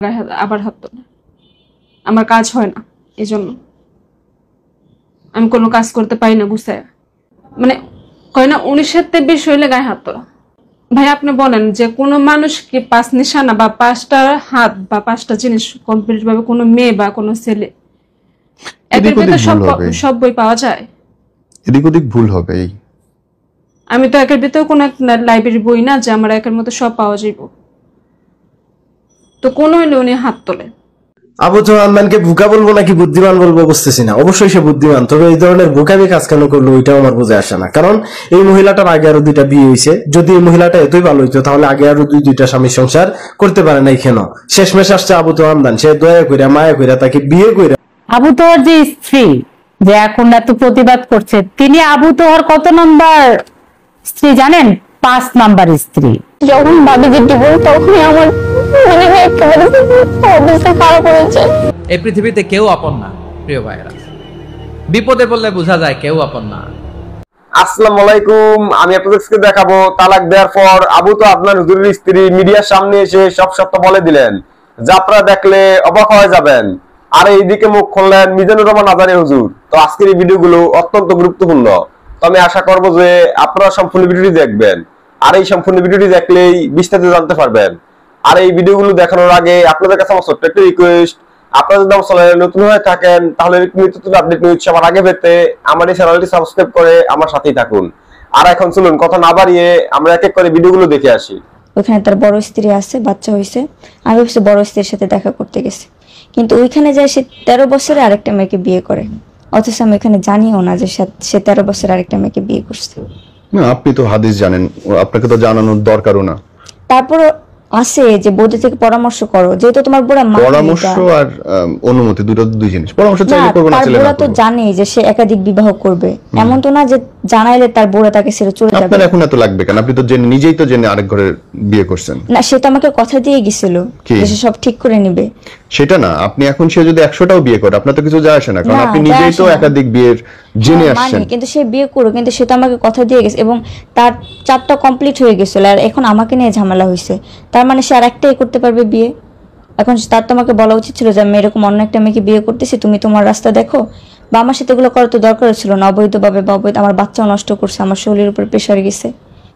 আবার হাত তোলে। আমার কাজ হয় না, এই জন্য আমি কোনো কাজ করতে পারি না গুছায়। মানে কয় না 19-23 হইলে গায়ে হাত তোলা। ভাই আপনি বলেন যে কোনো মানুষ কি 5 নিশানা বা 5টা হাত বা 5টা জিনিস কমপ্লিট ভাবে কোনো মেয়ে বা কোনো ছেলে একের ভিতরে সব বই পাওয়া যায়? এদিক ওদিক ভুল হবে। আমি তো একের ভিতরে কোনো লাইব্রেরি বই না যে আমার একের মতো সব পাওয়া যাইব। তো কোন হইলে উনি হাত তোলে। আবু তোহানকে বোকা বলবো নাকি বুদ্ধিমান বলবো বুঝতেছি না। অবশ্যই সে বুদ্ধিমান, তবে এই ধরনের বোকামি কাজ কেন করলো ওইটাও আমার বুঝে আসে না। কারণ এই মহিলাটার আগে আরো 2টা বিয়ে হয়েছে। যদি এই মহিলাটা এতই ভালো হইতো তাহলে আগে আরো 2টা স্বামী সংসার করতে পারে নাই কেন? শেষমেশ আসছে আবু তোহান, সে দয়া কইরা মায়া কইরা তাকে বিয়ে কইরা। আবু তোহার যে স্ত্রী যে এখন এত প্রতিবাদ করছে, তিনি আবু তোহার কত নম্বর স্ত্রী জানেন? 5 নাম্বার স্ত্রী। যখন ভাবি যে ডিভোর্স, তখনই আমার মনে হয় একেবারে অবস্থা খারাপ হয়ে যায়। এই পৃথিবীতে কেউ আপন না প্রিয় ভাইরা, বিপদে পড়লে বোঝা যায় কেউ আপন না। আসসালামু আলাইকুম, আমি আপনাদেরকে দেখাবো তালাক দেওয়ার পর আবু তো আপনার হুজুরের স্ত্রী মিডিয়ার সামনে এসে সব সত্য বলে দিলেন, যা আপনারা দেখলে অবাক হয়ে যাবেন। আর এইদিকে মুখ খুললেন মিজানুর রহমান আজারি হুজুর। তো আজকের এই ভিডিওগুলো অত্যন্ত গুরুত্বপূর্ণ, তো আমি আশা করবো যে আপনারা সম্পূর্ণ ভিডিওটি দেখবেন। আর এই সম্পূর্ণ ভিডিওটি দেখলেই বিস্তারিত জানতে পারবেন। আর এই ভিডিওগুলো দেখানোর আগে আপনাদের কাছে আমার ছোট্ট একটা রিকোয়েস্ট, আপনারা যদি আমার চ্যানেলে নতুন হয়ে থাকেন তাহলে নিত্য আপডেট নিউজ সবার আগে পেতে আমার এই চ্যানেলটি সাবস্ক্রাইব করে আমার সাথেই থাকুন। আর এখন চলুন কথা না বাড়িয়ে আমরা এক এক করে ভিডিওগুলো দেখে আসি। ওখানে তার বড় স্ত্রী আছে, বাচ্চা হয়েছে। আমি ভাবছি বড় স্ত্রীর সাথে দেখা করতে গেছে, কিন্তু ওইখানে যায় সে 13 বছরে আরেকটা মেয়েকে বিয়ে করে। অথচ আমি এখানে জানিও না যে সে 13 বছরে আরেকটা মেয়েকে বিয়ে করছে। না, আপনি তো হাদিস জানেন, আপনাকে তো জানানোর দরকারও না। তারপর আছে যে বৌদি থেকে পরামর্শ করো, যেহেতু তোমার বুড়া মা। পরামর্শ আর অনুমতি দুই জিনিস। পরামর্শ চাইলে করব না, চাইলে না। বুড়া তো জানে যে সে একাধিক বিবাহ করবে, এমন তো না যে জানাইলে তার বুড়া তাকে ছেড়ে চলে যাবে। আপনার এখন এত লাগবে কেন? আপনি তো নিজেই তো জেনে আরেক ঘরে বিয়ে করছেন। না, সে তো আমাকে কথা দিয়ে গেছিল যে সে সব ঠিক করে নিবে। সেটা না, আপনি এখন সে যদি 100টাও বিয়ে করে আপনার তো কিছু যায় আসে না, কারণ আপনি নিজেই তো একাধিক বিয়ের জেনে আসছেন। কিন্তু সে বিয়ে করো, কিন্তু সে তো আমাকে কথা দিয়ে গেছে এবং তার 4টা কমপ্লিট হয়ে গেছিল, আর এখন আমাকে নিয়ে ঝামেলা হয়েছে। তার মানে সে আরেকটাই করতে পারবে বিয়ে। এখন তার তো আমাকে বলা উচিত ছিল যে আমি এরকম অন্য একটা মেয়েকে বিয়ে করতেছি, তুমি তোমার রাস্তা দেখো। বা আমার সাথে এগুলো করার তো দরকার ছিল না, অবৈধভাবে বা অবৈধ। আমার বাচ্চাও নষ্ট করছে, আমার শরীরের উপর প্রেশার গেছে,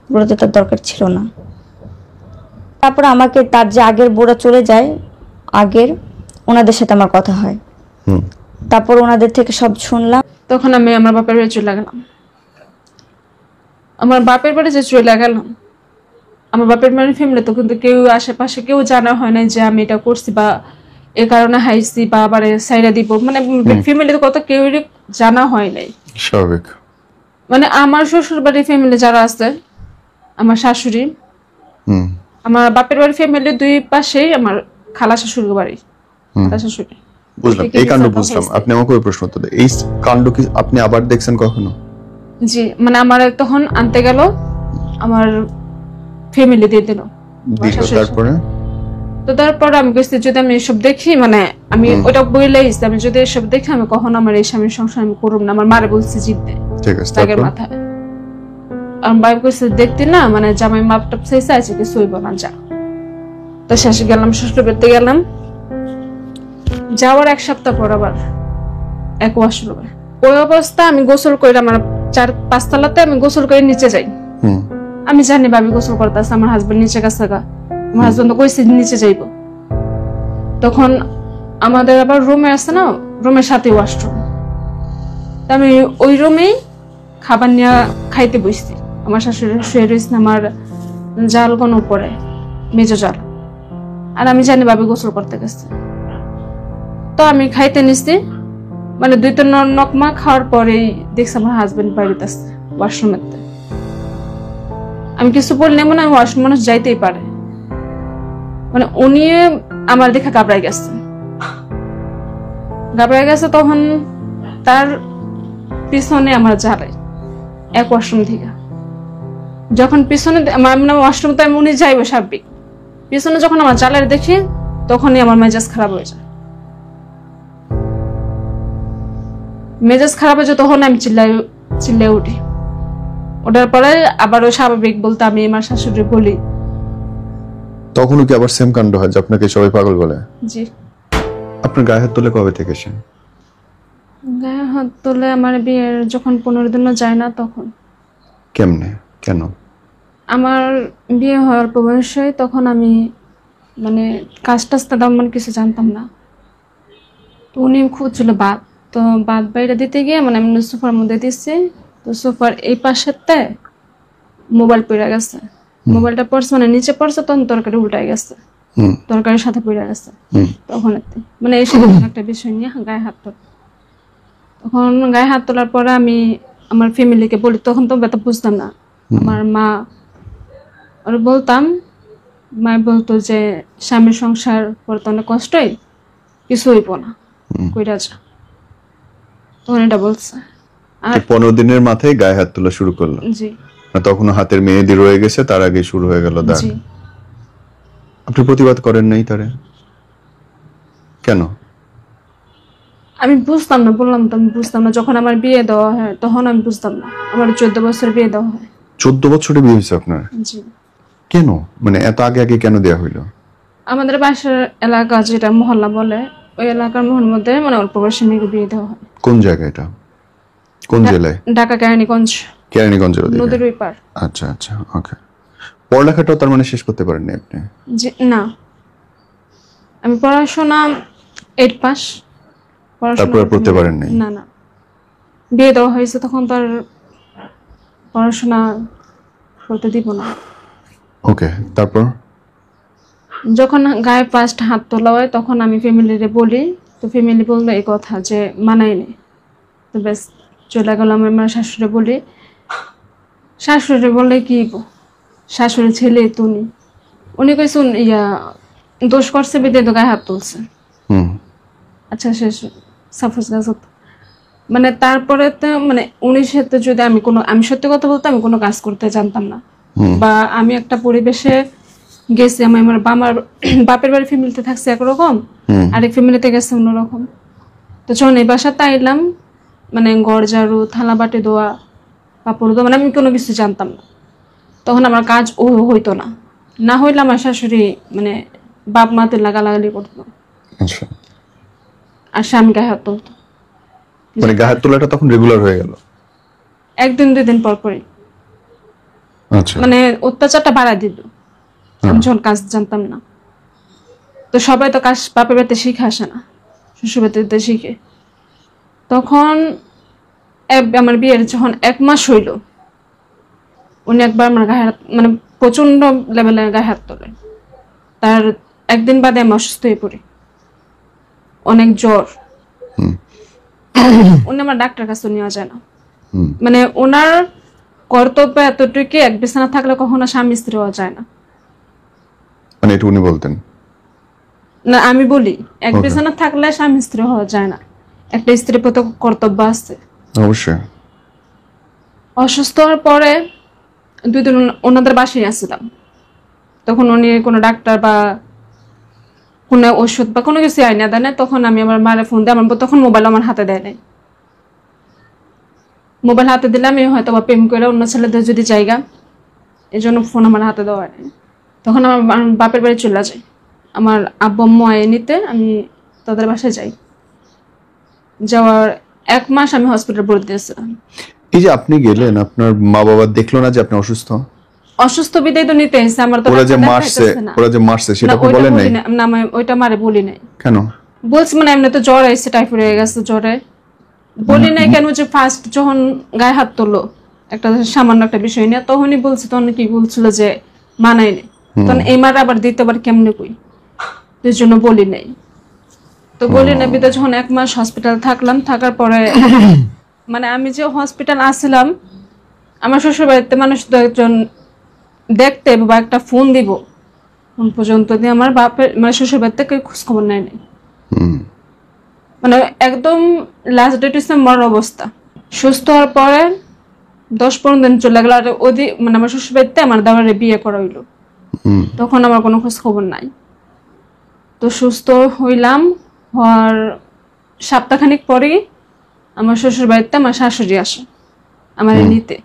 এগুলো তো তার দরকার ছিল না। তারপরে আমাকে তার যে আগের বুড়া চলে যায়, আগের ওনাদের সাথে আমার কথা হয়। তারপর ওনাদের থেকে সব শুনলাম। তখন আমি আমার বাপের বাড়ি চলে গেলাম। আমার বাপের বাড়ি যে চলে গেলাম, আমার বাপের বাড়ির ফ্যামিলি তো কিন্তু কেউ আশেপাশে কেউ জানা হয় না যে আমি এটা করছি বা এ কারণে হাইছি বা আবার সাইরা দিব। মানে ফ্যামিলিতে কত কেউ জানা হয় নাই, স্বাভাবিক। মানে আমার শ্বশুর বাড়ির ফ্যামিলি যারা আছে, আমার শাশুড়ি, আমার বাপের বাড়ির ফ্যামিলি 2 পাশেই আমার খালা শাশুড়ির বাড়ি, খালা শাশুড়ি। বুঝলাম, এই কাণ্ড বুঝলাম। আপনি আমাকে ওই প্রশ্ন উত্তর দেন, এই কাণ্ড কি আপনি আবার দেখছেন কখনো? জি, মানে আমার তখন আনতে গেল আমার ফ্যামিলি দিয়ে দিল। তারপরে তো তারপর আমি কইছি যদি আমি এসব দেখি, মানে আমি ওটা বইলেই আমি যদি এসব দেখি আমি কখনো আমার এই স্বামীর সংসার আমি করব না। আমার মারে বলছি জিততে, ঠিক আছে। তার মাথায় আমি ভাই কইছি দেখতে না, মানে জামাই মাপটাপ চাইছে আছে কি সইব না, যা। তো শেষে গেলাম, শ্বশুর বাড়িতে গেলাম। যাওয়ার 1 সপ্তাহ পর আবার এক আসলো। ওই অবস্থা আমি গোসল করে, আমার 4-5 তলাতে আমি গোসল করে নিচে যাই। আমি জানি ভাবি গোসল করতেছে, আমার হাজবেন্ড নিচে গেছে গা। আমার হাজবেন্ড কইছে নিচে যাইব। তখন আমাদের আবার রুমে আছে না, রুমের সাথে ওয়াশরুম। আমি ওই রুমেই খাবার নিয়ে খাইতে বসছি। আমার শাশুড়ি শুয়ে রয়েছে আমার জাল কোন উপরে, মেজো জাল। আর আমি জানি ভাবি গোসল করতে গেছে। তো আমি খাইতে নিচ্ছি, মানে 2-3 নকমা খাওয়ার পরেই দেখছি আমার হাজবেন্ড বাড়িতে আছে ওয়াশরুমেতে। আমি কিছু বললে মনে হয় ওয়াশরুম মানুষ যাইতেই পারে, মানে উনি আমার দেখে ঘাবড়াই গেছে। তখন তার পিছনে আমার জালে এক ওয়াশরুম থেকে, যখন পিছনে ওয়াশরুম তো উনি যাইবো স্বাভাবিক, পিছনে যখন আমার জালের দেখি তখনই আমার মেজাজ খারাপ হয়ে যায়। তখন আমি চিল্লাই উঠি। ওটার পরে আবার স্বাভাবিক বলতে আমি আমার শাশুড়ি বলি তখনও কি আবার সেম কাণ্ড হয় যে আপনাকে সবাই পাগল বলে? জি। আপনার গায়ে হাত তোলে কবে থেকে সে? গায়ে হাত তোলে আমার বিয়ের যখন 15 দিনও যায় না তখন। কেমনে, কেন? আমার বিয়ে হওয়ার অল্প বয়সে, তখন আমি মানে কাজ টাজ তেমন কিছু জানতাম না। তো উনি খুঁজছিল বাদ, তো বাদ বাইরে দিতে গিয়ে মানে আমি সোফার মধ্যে দিচ্ছি, তো সোফার এই পাশেতে মোবাইল পড়ে গেছে। মোবাইলটা পড়ছে মানে নিচে পড়ছে, তখন তরকারি উল্টায় গেছে, তরকারির সাথে পড়ে গেছে। তখন মানে এই সাথে একটা বিষয় নিয়ে গায়ে হাত তোলা। তখন গায়ে হাত তোলার পরে আমি আমার ফ্যামিলিকে বলি, তখন তো ব্যথা বুঝতাম না। আমার মা আর বলতাম, মা বলতো যে স্বামীর সংসার করতে অনেক কষ্টই, কিছু হইব না, কইরা যা। তখন এটা বলছে। আর 15 দিনের মাথায় গায়ে হাত তোলা শুরু করলো? জি। তখনও হাতের মেহেদি রয়ে গেছে, তার আগে শুরু হয়ে গেল দাগ। জি। আপনি প্রতিবাদ করেন নাই তারে? কেন? আমি বুঝতাম না, বললাম তো আমি বুঝতাম না। যখন আমার বিয়ে দেওয়া হয় তখন আমি বুঝতাম না। আমার 14 বছর বিয়ে দেওয়া হয়। 14 বছরে বিয়ে হয়েছে আপনার? জি। কেন, মানে এত আগে আগে কেন দেয়া হইলো? আমাদের বাসার এলাকা যেটা মহল্লা বলে, ওই এলাকার মহল্লার মধ্যে মানে অল্প বয়সী মেয়েকে বিয়ে দেওয়া হয়। কোন জায়গা এটা, কোন জেলায়? ঢাকা কেরানীগঞ্জ। কেরানীগঞ্জের ওদিকে? নদীর ওই পার। আচ্ছা আচ্ছা, ওকে। পড়ালেখাটাও তার মানে শেষ করতে পারেননি আপনি? জি না, আমি পড়াশোনা 8 পাস। তারপর আর পড়তে পারেন নাই? না না, বিয়ে দেওয়া হয়েছে তখন তো আর পড়াশোনা করতে দিব না। ওকে, তারপর? যখন গায়ে ফার্স্ট হাত তোলা হয় তখন আমি ফ্যামিলিরে বলি, তো ফ্যামিলি বললো এই কথা যে মানাই নেই। তো ব্যাস চলে গেলাম। আমার শাশুড়ি বলি, শাশুড়ি বললে কি শাশুড়ি ছেলে তুমি, উনি কইসুন ইয়া দোষ করছে বিদে তো গায়ে হাত তুলছে। আচ্ছা শেষ সাপোজ মানে তারপরে তো মানে উনি সাথে যদি আমি সত্যি কথা বলতে আমি কোনো কাজ করতে জানতাম না, বা আমি একটা পরিবেশে গেছি, আমি আমার বাপের বাড়ি ফ্যামিলিতে থাকছি একরকম, আরেক ফ্যামিলিতে গেছে অন্যরকম। তো যখন এই বাসাতে আইলাম, মানে ঘর ঝাড়ু, থালা বাটি ধোয়া, কাপড় ধোয়া, মানে আমি কোনো কিছু জানতাম না। তখন আমার কাজ হইতো না, না হইলে আমার শাশুড়ি মানে বাপ মাতে লাগালাগালি করতো। আচ্ছা। আর স্বামী গায়ে হাত তুলতো। মানে গায়ে হাত তোলাটা তখন রেগুলার হয়ে গেল? 1-2 দিন পর পরই। আচ্ছা। মানে অত্যাচারটা বাড়ায় দিল। আমি যখন কাজ জানতাম না, তো সবাই তো কাজ বাপের বাড়িতে শিখে আসে না, শ্বশুর বাড়িতে শিখে। তখন আমার বিয়ের যখন 1 মাস হইল, উনি একবার আমার গায়ে হাত মানে প্রচন্ড লেভেলে গায়ে হাত তোলে। তার 1 দিন বাদে আমি অসুস্থ হয়ে পড়ি, অনেক জ্বর। উনি আমার ডাক্তার কাছে নেওয়া যায় না, মানে ওনার কর্তব্য এতটুকু, এক বিছানা থাকলে কখনো স্বামী স্ত্রী হওয়া যায় না। মানে এটা উনি বলতেন না, আমি বলি এক বিছানা থাকলে স্বামী স্ত্রী হওয়া যায় না, একটা স্ত্রীর প্রতি কর্তব্য আছে অবশ্যই। অসুস্থ হওয়ার পরে 2 দিন ওনাদের বাসায় আসছিলাম। তখন উনি কোনো ডাক্তার বা কোনো ওষুধ বা কোনো কিছু আইনা দেয় না। তখন আমি আমার মারে ফোন দিই, আমার তখন মোবাইল আমার হাতে দেয় নাই। মোবাইল হাতে দিলে আমি হয়তো বা প্রেম করে অন্য ছেলেদের যদি জায়গা, এই জন্য ফোন আমার হাতে দেওয়া হয়। তখন আমার বাপের বাড়ি চলে যায়, আমার আব্বু আম্মু আয় নিতে, আমি তাদের বাসায় যাই। যাওয়ার 1 মাস আমি হসপিটাল ভর্তি দিয়েছিলাম। এই যে আপনি গেলেন, আপনার মা বাবা দেখলো না যে আপনি অসুস্থ? অসুস্থ বিদায় তো নিতে এসে আমার তো ওরা যে মারছে সেটা তো বলেন নাই? না, আমি ওইটা মারে বলি নাই। কেন বলছি? মানে এমনি তো জ্বর আইছে, টাইফয়েড হয়ে গেছে জ্বরে। বলি নাই কেন যে ফার্স্ট যখন গায়ে হাত তুললো একটা সামান্য একটা বিষয় নিয়ে, তখনই বলছি। তখন কি বলছিল যে মানাই নেই। তখন এই মার আবার দ্বিতীয়বার কেমনে কই, এই জন্য বলি নাই। তো বলি না বিদায় যখন 1 মাস হসপিটাল থাকলাম, থাকার পরে মানে আমি যে হসপিটাল আসছিলাম, আমার শ্বশুর বাড়িতে মানুষ তো একজন দেখতে বা একটা ফোন দিব, ফোন পর্যন্ত দিয়ে আমার বাপের মানে শ্বশুর বাড়ি থেকে খোঁজ খবর নেয় নাই। মানে একদম লাস্ট ডেট হচ্ছে মরার অবস্থা। সুস্থ হওয়ার পরে 10-15 দিন চলে গেল, আর মানে আমার শ্বশুর বাড়িতে আমার দাদারে বিয়ে করা হইলো। তখন আমার কোনো খোঁজ খবর নাই। তো সুস্থ হইলাম, হওয়ার সপ্তাহখানিক পরেই আমার শ্বশুর বাড়িতে আমার শাশুড়ি আসে আমার নিতে।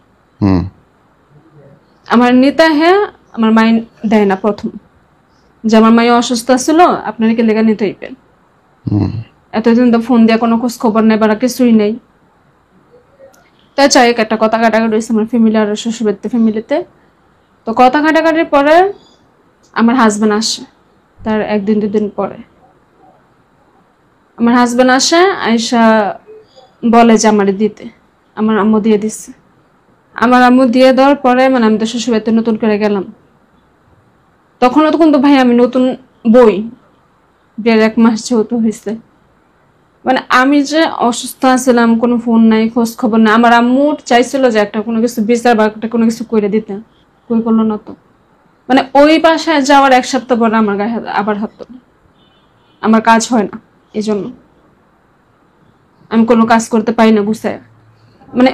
আমার নিতে হ্যাঁ, আমার মাইন দেয় না প্রথম। যে আমার মায়ে অসুস্থ ছিল, আপনারা কি লেগা নিতে হইবেন। এতদিন তো ফোন দিয়ে কোনো খোঁজ খবর নেই, বা কিছুই নেই। তাই চাই একটা কথা কাটাকাটি হয়েছে আমার ফ্যামিলি আর শ্বশুরবাড়িতে ফ্যামিলিতে। তো কথা কাটাকাটির পরে আমার হাজবেন্ড আসে, তার 1-2 দিন পরে আমার হাজবেন্ড আসে, আয়সা বলে যে আমারে দিতে। আমার আম্মু দিয়ে দিচ্ছে। আমার আম্মু দিয়ে দেওয়ার পরে মানে আমি তো শ্বশুরবাড়িতে নতুন করে গেলাম। তখনও তো কিন্তু ভাই আমি নতুন বই, বিয়ের 1 মাস যেহেতু হয়েছে, মানে আমি যে অসুস্থ আছিলাম, কোনো ফোন নাই, খোঁজ খবর নাই। আমার আম্মু চাইছিল যে একটা কোনো কিছু বিচার বা একটা কোনো কিছু করে দিতে, কই করলো না তো। মানে ওই বাসায় যাওয়ার 1 সপ্তাহ পরে আমার গায়ে আবার হাত তোলে। আমার কাজ হয় না, এই জন্য আমি কোনো কাজ করতে পারি না গুছায়। মানে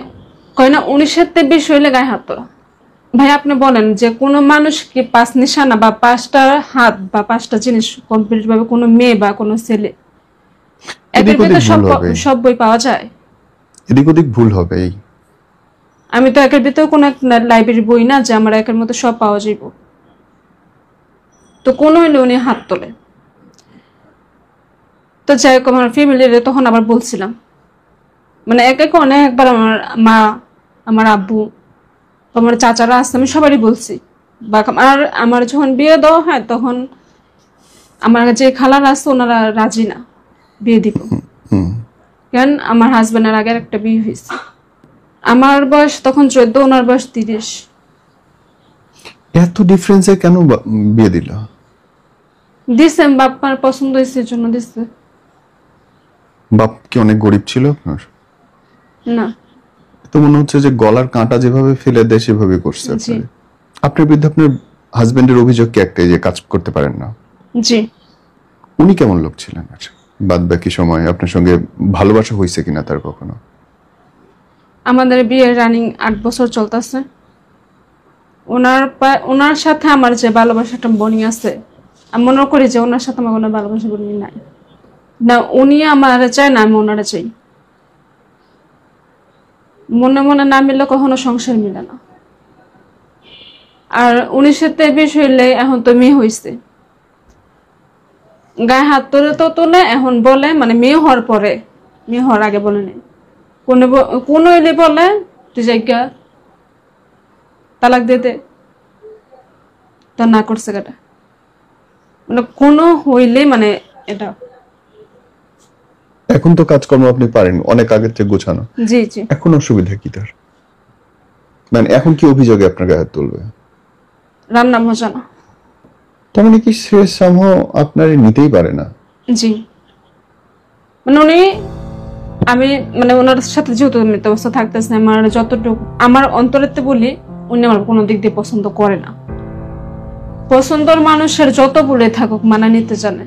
কয় না 19-20 হইলে গায়ে হাত তোলা। ভাই আপনি বলেন যে কোনো মানুষ কি 5 নিশানা বা 5টা হাত বা 5টা জিনিস কমপ্লিট ভাবে কোনো মেয়ে বা কোনো ছেলে একের ভিতরে সব বই পাওয়া যায়? এদিক ওদিক ভুল হবে। আমি তো একের ভিতরে কোনো লাইব্রেরি বই না যে আমার একের মতো সব পাওয়া যাইব। তো কোন হইলে উনি হাত তোলে। তো যাই হোক আমার ফ্যামিলির তখন আবার বলছিলাম, মানে অনেকবার আমার মা, আমার আব্বু, আমার চাচারা আসছে, আমি সবারই বলছি। বা আমার যখন বিয়ে দেওয়া হয় তখন আমার যে খালারা আছে ওনারা রাজি না বিয়ে দিব, কারণ আমার হাজবেন্ডের আগের একটা বিয়ে হয়েছে। আমার বয়স তখন 14, ওনার বয়স 30। এত ডিফারেন্সে কেন বিয়ে দিল? দিছে বাপ্পার পছন্দ হয়েছে জন্য দিছে। বাপ কি অনেক গরিব ছিল আপনার? না, তো মনে হচ্ছে যে গলার কাঁটা যেভাবে ফেলে দেয় সেভাবে করছে। আপনার বিরুদ্ধে আপনার হাজবেন্ডের অভিযোগ কি একটাই যে কাজ করতে পারেন না? জি। উনি কেমন লোক ছিলেন? বাদ বাকি সময় আপনার সঙ্গে ভালোবাসা হয়েছে কিনা তার কখনো? আমাদের বিয়ের রানিং 8 বছর চলতেছে। ওনার সাথে আমার যে ভালোবাসাটা বনি আছে, আমি মনে করি যে ওনার সাথে আমার কোনো ভালোবাসা বনি নাই। না উনি আমার চায় না আমি ওনারা চাই। মনে মনে না মিললে কখনো সংসার মিলে না। আর 19-20 হইলে এখন তো মেয়ে হয়েছে, গায়ে হাত তোলে তো তোলে। এখন বলে মানে মেয়ে হওয়ার পরে, মেয়ে হওয়ার আগে বলে নেই, কোন হইলে বলে তুই জায়গা তালাক দিয়ে দে, তো না করছে কাটা। মানে কোনো হইলে মানে এটা। এখন তো কাজকর্ম আপনি পারেন অনেক আগের থেকে গোছানো। জি জি। এখন অসুবিধা কি তার? মানে এখন কি অভিযোগে আপনার গায়ে হাত তুলবে? রান্না মজা না। তার মানে কি সে সম্ভব আপনার নিতেই পারে না? জি, মানে উনি, আমি মানে ওনার সাথে যেহেতু মৃত অবস্থা থাকতেছে, আমার যতটুকু আমার অন্তরেতে বলি, উনি আমার কোনো দিক দিয়ে পছন্দ করে না। পছন্দের মানুষের যত বলে থাকুক মানা নিতে জানে।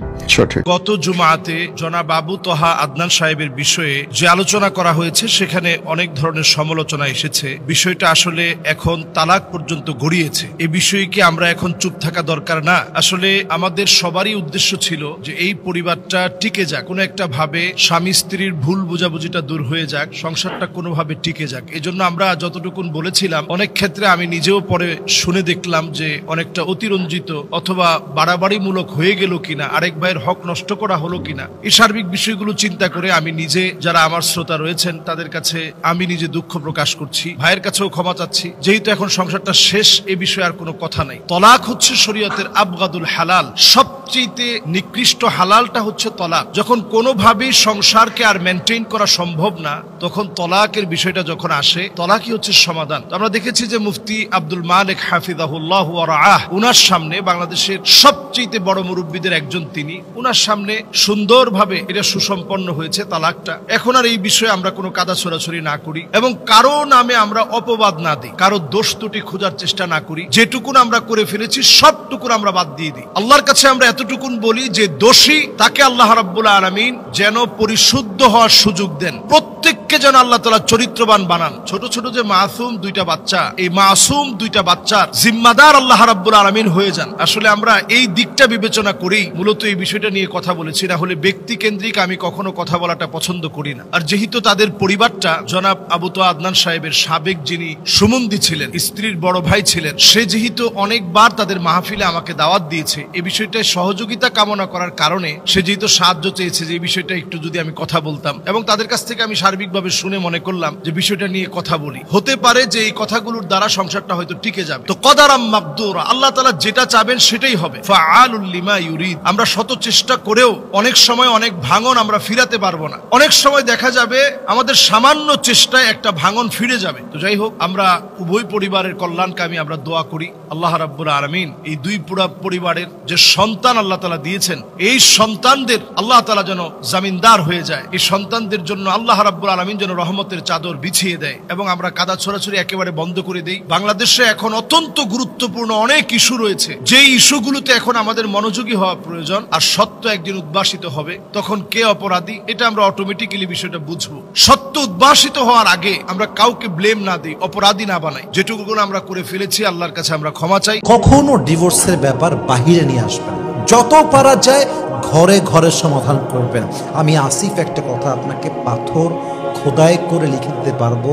গত জুমাতে জনাব আবু তোহা আদনান সাহেবের বিষয়ে যে আলোচনা করা হয়েছে সেখানে অনেক ধরনের সমালোচনা এসেছে। বিষয়টা আসলে এখন তালাক পর্যন্ত গড়িয়েছে। এই বিষয়ে কি আমরা এখন চুপ থাকা দরকার না? আসলে আমাদের সবারই উদ্দেশ্য ছিল যে এই পরিবারটা টিকে যাক, কোনো একটা ভাবে স্বামী স্ত্রীর ভুল বোঝাবুঝিটা দূর হয়ে যাক, সংসারটা কোনোভাবে টিকে যাক। এজন্য আমরা যতটুকুন বলেছিলাম, অনেক ক্ষেত্রে আমি নিজেও পরে শুনে দেখলাম যে অনেকটা অতিরঞ্জিত অথবা বাড়াবাড়িমূলক হয়ে গেল কিনা, আরেক ভাইয়ের হক নষ্ট করা হলো কিনা, এই সার্বিক বিষয়গুলো চিন্তা করে আমি নিজে, যারা আমার শ্রোতা রয়েছেন তাদের কাছে আমি নিজে দুঃখ প্রকাশ করছি, ভাইয়ের কাছেও ক্ষমা চাচ্ছি। যেহেতু এখন সংসারটা শেষ, এ বিষয়ে আর কোনো কথা নাই। তলাক হচ্ছে শরীয়তের আবগাদুল হালাল, সবচেয়ে নিকৃষ্ট হালালটা হচ্ছে তলাক। যখন কোনোভাবেই সংসারকে আর মেনটেন করা সম্ভব না, তখন তলাকের বিষয়টা যখন আসে, তলাকই হচ্ছে সমাধান। আমরা দেখেছি যে মুফতি আব্দুল মালিক হাফিজাহুল্লাহ ওয়া রাআহ, উনার সামনে, বাংলাদেশের সবচেয়ে বড় মুরব্বীদের একজন তিনি, উনার সামনে সুন্দরভাবে এটা সুসম্পন্ন হয়েছে তালাকটা। এখন আর এই বিষয়ে আমরা কোনো কাদা ছোড়াছড়ি না করি এবং কারো নামে আমরা অপবাদ না দিই, কারো দোষ ত্রুটি খোঁজার চেষ্টা না করি। যেটুকুন আমরা করে ফেলেছি সবটুকুন আমরা বাদ দিয়ে দিই। আল্লাহর কাছে আমরা এতটুকুন বলি যে দোষী তাকে আল্লাহ রাব্বুল আলামিন যেন পরিশুদ্ধ হওয়ার সুযোগ দেন। প্রত্যেককে তাদেরকে যেন আল্লাহ তাআলা চরিত্রবান বানান। ছোট ছোট যে মাসুম দুইটা বাচ্চা, এই মাসুম দুইটা বাচ্চার জিম্মাদার আল্লাহ রাব্বুল আলামিন হয়ে যান। আসলে আমরা এই দিকটা বিবেচনা করেই মূলত এই বিষয়টা নিয়ে কথা বলেছি, না হলে ব্যক্তি কেন্দ্রিক আমি কখনো কথা বলাটা পছন্দ করি না। আর যেহেতু তাদের পরিবারটা জনাব আবু তোহা আদনান সাহেবের সাবেক যিনি সুমন্দি ছিলেন, স্ত্রীর বড় ভাই ছিলেন, সে যেহেতু অনেকবার তাদের মাহফিলে আমাকে দাওয়াত দিয়েছে, এই বিষয়টায় সহযোগিতা কামনা করার কারণে সে যেহেতু সাহায্য চেয়েছে যে এই বিষয়টা একটু যদি আমি কথা বলতাম, এবং তাদের কাছ থেকে আমি সার্বিকভাবে শুনে মনে করলাম যে বিষয়টা নিয়ে কথা বলি। হতে পারে যে এই কথাগুলোর দ্বারা সংসারটা হয়তো টিকে যাবে। তো কদারাম মাকদুরা, আল্লাহ তাআলা যেটা চাবেন সেটাই হবে। ফাআলুল লিমা ইউরিদ, আমরা শত চেষ্টা করেও অনেক সময় অনেক ভাঙন আমরা ফিরাতে পারবো না। অনেক সময় দেখা যাবে আমাদের সামান্য চেষ্টায় একটা ভাঙন ফিরে যাবে। তো যাই হোক, আমরা উভয় পরিবারের কল্যাণকামী আমরা দোয়া করি আল্লাহ রাব্বুল আলামিন এই দুই পুরা পরিবারের যে সন্তান আল্লাহ তাআলা দিয়েছেন, এই সন্তানদের আল্লাহ তাআলা যেন জামিনদার হয়ে যায়। এই সন্তানদের জন্য আল্লাহ রাব্বুল আলামিন যেন রহমতের চাদর বিছিয়ে দেয় এবং আমরা কাদা ছোড়াছুড়ি একেবারে বন্ধ করে দেই। বাংলাদেশে এখন অত্যন্ত গুরুত্বপূর্ণ অনেক ইস্যু রয়েছে, যে ইস্যুগুলোতে এখন আমাদের মনোযোগী হওয়া প্রয়োজন। আর সত্য একদিন উদ্ভাসিত হবে, তখন কে অপরাধী এটা আমরা অটোমেটিক্যালি বিষয়টা বুঝবো। সত্য উদ্ভাসিত হওয়ার আগে আমরা কাউকে ব্লেম না দিই, অপরাধী না বানাই। যেটুকু আমরা করে ফেলেছি আল্লাহর কাছে আমরা ক্ষমা চাই। কখনো ডিভোর্সের ব্যাপার বাহিরে নিয়ে আসবেন, যত পারা যায় ঘরে ঘরে সমাধান করবেন। আমি আসিফ একটা কথা আপনাকে পাথর খোদাই করে লিখে দিতে পারবো,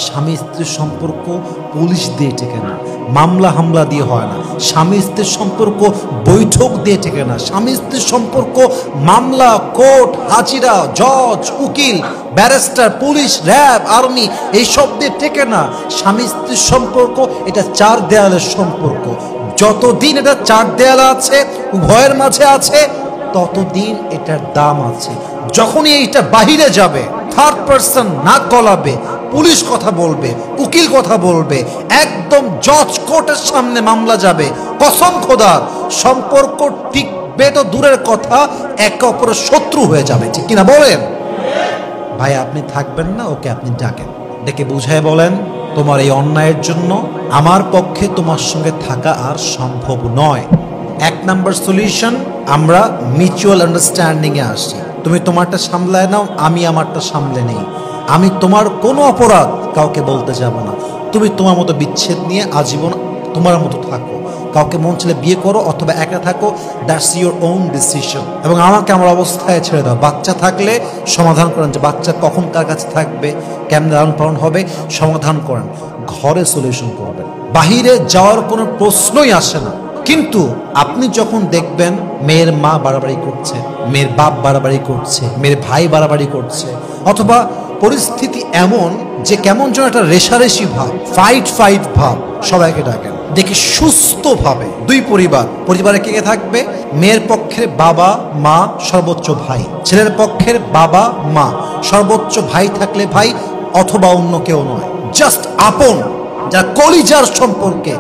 স্বামী স্ত্রীর সম্পর্ক পুলিশ দিয়ে টেকে না, মামলা হামলা দিয়ে হয় না। স্বামী স্ত্রীর সম্পর্ক বৈঠক দিয়ে টেকে না। স্বামী স্ত্রীর সম্পর্ক মামলা, কোর্ট, হাজিরা, জজ, উকিল, ব্যারিস্টার, পুলিশ, র্যাব, আর্মি এইসব দিয়ে টেকে না। স্বামী স্ত্রীর সম্পর্ক এটা চার দেয়ালের সম্পর্ক। যতদিন এটা চার দেয়াল আছে, উভয়ের মাঝে আছে, ততদিন এটার দাম আছে। যখনই এইটা বাহিরে যাবে, থার্ড পারসন নাক গলাবে, পুলিশ কথা বলবে, উকিল কথা বলবে, একদম জজ কোর্টের সামনে মামলা যাবে, কসম খোদার সম্পর্ক টিকবে তো দূরের কথা, একে অপরের শত্রু হয়ে যাবে। ঠিক কিনা বলেন? ভাই আপনি থাকবেন না, ওকে আপনি ডাকেন, ডেকে বুঝায় বলেন তোমার এই অন্যায়ের জন্য আমার পক্ষে তোমার সঙ্গে থাকা আর সম্ভব নয়। এক নাম্বার সলিউশন, আমরা মিউচুয়াল আন্ডারস্ট্যান্ডিং এ আসি। তুমি তোমারটা সামলায় নাও, আমি আমারটা সামলে নেই। আমি তোমার কোনো অপরাধ কাউকে বলতে যাব না। তুমি তোমার মতো বিচ্ছেদ নিয়ে আজীবন তোমার মতো থাকো। কাউকে মন ছেলে বিয়ে করো অথবা একা থাকো, দ্যাটস ইউর ওন ডিসিশন। এবং আমাকে আমার অবস্থায় ছেড়ে দাও। বাচ্চা থাকলে সমাধান করেন, যে বাচ্চা কখন কার কাছে থাকবে, কেমন লালন পালন হবে, সমাধান করেন। ঘরে সলিউশন করবেন, বাহিরে যাওয়ার কোনো প্রশ্নই আসে না। কিন্তু আপনি যখন দেখবেন মেয়ের মা বাড়াবাড়ি করছে, মেয়ের বাপ বাড়াবাড়ি করছে, মেয়ের ভাই বাড়াবাড়ি করছে, অথবা পরিস্থিতি এমন যে কেমন যেন একটা রেশারেশি ভাব, ফাইট ভাব, সবাইকে ডাকেন, দেখি সুস্থভাবে দুই পরিবারে কে কে থাকবে? মেয়ের পক্ষের বাবা মা সর্বোচ্চ ভাই, ছেলের পক্ষের বাবা মা সর্বোচ্চ ভাই থাকলে ভাই, অথবা অন্য কেউ নয়, জাস্ট আপন যারা কলিজার সম্পর্কে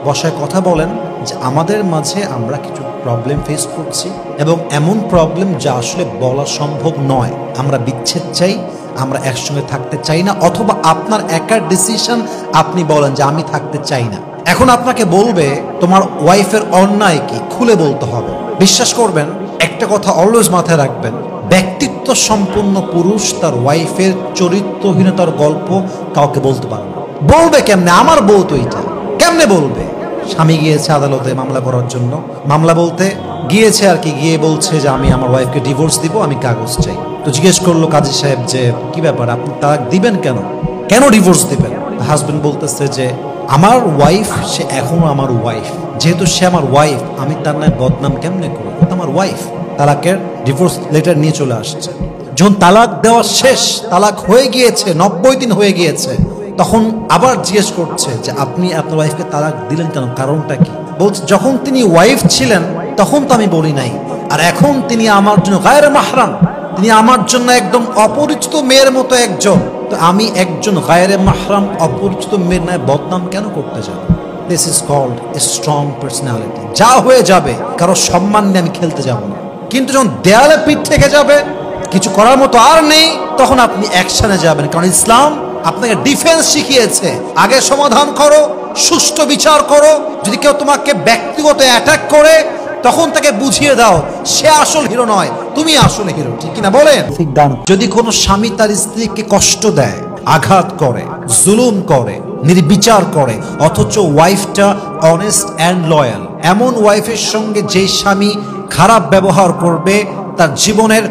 বসায় কথা বলেন যে আমাদের মাঝে আমরা কিছু প্রবলেম ফেস করছি, এবং এমন প্রবলেম যা আসলে বলা সম্ভব নয়। আমরা বিচ্ছেদ চাই, আমরা একসঙ্গে থাকতে চাই না, অথবা আপনার একার ডিসিশন, আপনি বলেন যে আমি থাকতে চাই না। এখন আপনাকে বলবে তোমার ওয়াইফের অন্যায় কি, খুলে বলতে হবে। বিশ্বাস করবেন, একটা কথা অলওয়েজ মাথায় রাখবেন, ব্যক্তিত্ব সম্পন্ন পুরুষ তার ওয়াইফের চরিত্রহীনতার গল্প কাউকে বলতে পারে না। বলবে কেমনে? আমার বউ তো এটা, কেমনে বলবে? স্বামী গিয়েছে আদালতে মামলা করার জন্য, মামলা বলতে গিয়েছে আর কি, গিয়ে বলছে যে আমি আমার ওয়াইফকে ডিভোর্স দিব, আমি কাগজ চাই। তো জিজ্ঞেস করলো কাজী সাহেব যে কি ব্যাপার, আপনি তালাক দিবেন কেন ডিভোর্স দিবেন? হাজবেন্ড বলতেছে যে আমার ওয়াইফ, সে এখনো আমার ওয়াইফ, যেহেতু সে আমার ওয়াইফ, আমি তার নামে বদনাম কেমনে করবো? আমার ওয়াইফ। তালাকের ডিভোর্স লেটার নিয়ে চলে আসছে। যখন তালাক দেওয়া শেষ, তালাক হয়ে গিয়েছে, 90 দিন হয়ে গিয়েছে, তখন আবার জিজ্ঞেস করছে যে আপনি আপনার ওয়াইফকে তালাক দিলেন কেন, কারণটা কি? বলছে যখন তিনি ওয়াইফ ছিলেন তখন তো আমি বলি নাই, আর এখন তিনি আমার জন্য গায়রে মাহরাম, তিনি আমার জন্য একদম অপরিচিত মেয়ের মতো একজন, তো আমি একজন গায়রে মাহরাম অপরিচিত মেয়ের নামে বদনাম কেন করতে যাব? This is called a strong personality. যা হয়ে যাবে, কারো সম্মান নিয়ে আমি খেলতে যাব না। কিন্তু যখন দেয়ালে পিঠ থেকে যাবে, কিছু করার মতো আর নেই, তখন আপনি অ্যাকশনে যাবেন। কারণ ইসলাম আপনাকে ডিফেন্স শিখিয়েছে, আগে সমাধান করো, সুষ্ঠু বিচার করো। যদি কেউ তোমাকে ব্যক্তিগত অ্যাটাক করে, তখন তাকে বুঝিয়ে দাও সে আসল হিরো নয়, তুমি আসলে হিরো, ঠিক কিনা বলেন? যদি কোনো স্বামী তার স্ত্রীকে কষ্ট দেয়, আঘাত করে, জুলুম করে, নির্বিচার করে, অথচ ওয়াইফটা অনেস্ট অ্যান্ড লয়াল, এমন ওয়াইফের সঙ্গে যে স্বামী খারাপ ব্যবহার করবে, তার জীবনের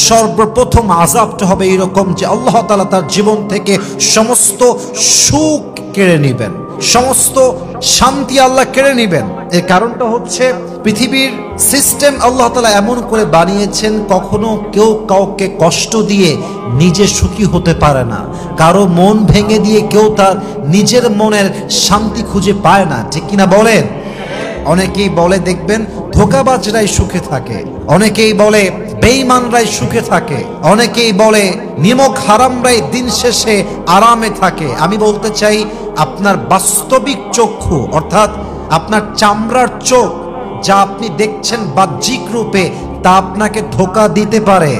সর্বপ্রথম আযাবটা হবে এরকম যে আল্লাহ তাআলা তার জীবন থেকে সমস্ত সুখ কেড়ে নেবেন, সমস্ত শান্তি আল্লাহ কেড়ে নেবেন। এর কারণটা হচ্ছে পৃথিবীর সিস্টেম আল্লাহ তাআলা এমন করে বানিয়েছেন, কখনো কেউ কাউকে কষ্ট দিয়ে নিজে সুখী হতে পারে না, কারো মন ভেঙে দিয়ে কেউ তার নিজের মনের শান্তি খুঁজে পায় না, ঠিক কিনা বলেন? অনেকেই বলে দেখবেন ধোঁকাবাজরাই সুখে থাকে, অনেকেই বলে বেঈমানরাই সুখে থাকে, অনেকেই বলে নিমক হারামরাই দিন শেষে আরামে থাকে। আমি বলতে চাই, আপনার বাস্তবিক চক্ষু অর্থাৎ আপনার চামড়ার চোখ যা আপনি দেখছেন বাহ্যিক রূপে, তা আপনাকে ধোঁকা দিতে পারে।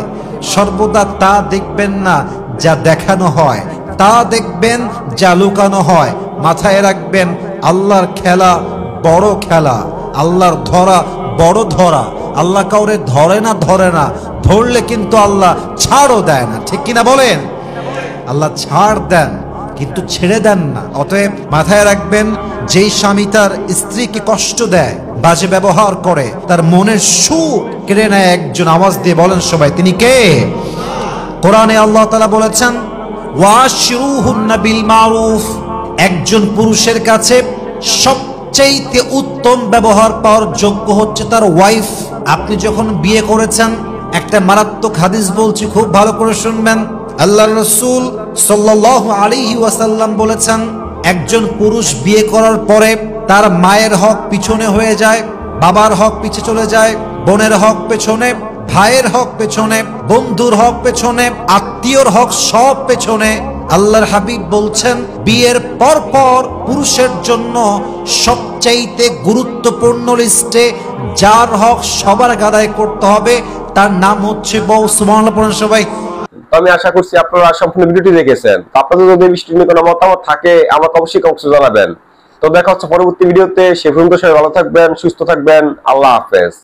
সর্বদা তা দেখবেন না যা দেখানো হয়, তা দেখবেন যা লুকানো হয়। মাথায় রাখবেন, আল্লাহর খেলা বড় খেলা, আল্লাহর ধরা বড় ধরা। আল্লাহ কাউরে ধরে না, ধরলে কিন্তু আল্লাহ ছাড়ও দেয় না, ঠিক কিনা বলেন? আল্লাহ ছাড় দেন কিন্তু ছেড়ে দেন না। অতএব মাথায় রাখবেন, যেই স্বামী তার স্ত্রীকে কষ্ট দেয়, বাজে ব্যবহার করে, তার মনের সুখ কেড়ে নেয় একজন, আওয়াজ দিয়ে বলেন সবাই, তিনি কে? কোরআনে আল্লাহ তাআলা বলেছেন, ওয়াশিরুহুন্না বিল মারুফ। একজন পুরুষের কাছে সবচেয়ে উত্তম ব্যবহার পাওয়ার যোগ্য হচ্ছে তার ওয়াইফ। আপনি যখন বিয়ে করেছেন, একটা মারাত্মক হাদিস বলছি, খুব ভালো করে শুনবেন। আল্লাহর রাসূল সাল্লাল্লাহু আলাইহি ওয়াসাল্লাম বলেছেন, একজন পুরুষ বিয়ে করার পরে তার মায়ের হক পিছনে হয়ে যায়, বাবার হক পিছে চলে যায়, বোনের হক পেছনে, ভাইয়ের হক পেছনে, বন্ধুর হক পেছনে, আত্মীয়র হক সব পেছনে। আল্লাহর হাবিব বলছেন, বিয়ের পর পুরুষের জন্য সবচাইতে গুরুত্বপূর্ণ লিস্টে যার হক সবার আদায় করতে হবে, তার নাম হচ্ছে বউ। সুবহানাল্লাহ পড়েন সবাই। আমি আশা করছি আপনারা সম্পূর্ণ ভিডিওটি দেখেছেন। আপনাদের যদি বিষয়টি নিয়ে কোনো মতামত থাকে আমাকে অবশ্যই কমেন্টে জানাবেন। তো দেখা হচ্ছে পরবর্তী ভিডিওতে। সে পর্যন্ত সবাই ভালো থাকবেন, সুস্থ থাকবেন। আল্লাহ হাফেজ।